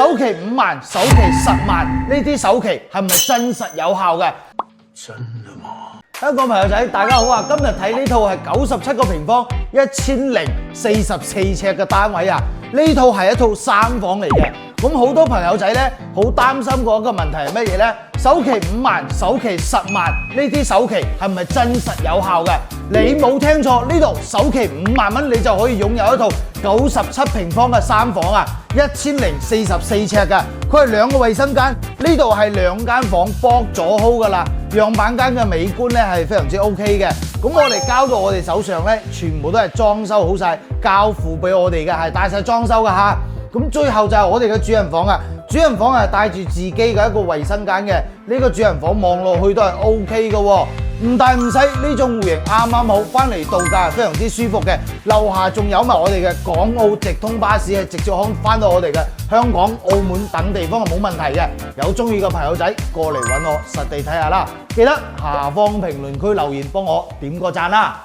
首期5萬、首期10萬，呢啲首期係咪真實有效嘅？真的嗎？香港朋友仔，大家好啊！今日睇呢套係97個平方、1044尺嘅單位啊！呢套係一套3房嚟嘅。咁好多朋友仔咧，好擔心過一個問題係乜嘢咧？首期5萬、首期10萬，呢啲首期係咪真實有效嘅？你冇聽錯，呢度首期5萬蚊，你就可以擁有一套97平方嘅3房啊，1044尺嘅。佢係2個衛生間，呢度係2間房搏咗好噶啦。樣板間嘅美觀咧係非常之 OK 嘅。咁我哋交到我哋手上咧，全部都係裝修好晒，交付俾我哋嘅，係帶晒裝修嘅嚇。咁最後就係我哋嘅主人房啊！主人房係帶住自己嘅一個衛生間嘅，呢個主人房望落去都係 OK 嘅喎，唔大唔細，呢種戶型啱啱好，翻嚟度假係非常之舒服嘅。樓下仲有埋我哋嘅港澳直通巴士，係直接可以翻到我哋嘅香港、澳門等地方係冇問題嘅。有中意嘅朋友仔過嚟揾我實地睇下啦，記得下方評論區留言幫我點個讚啦！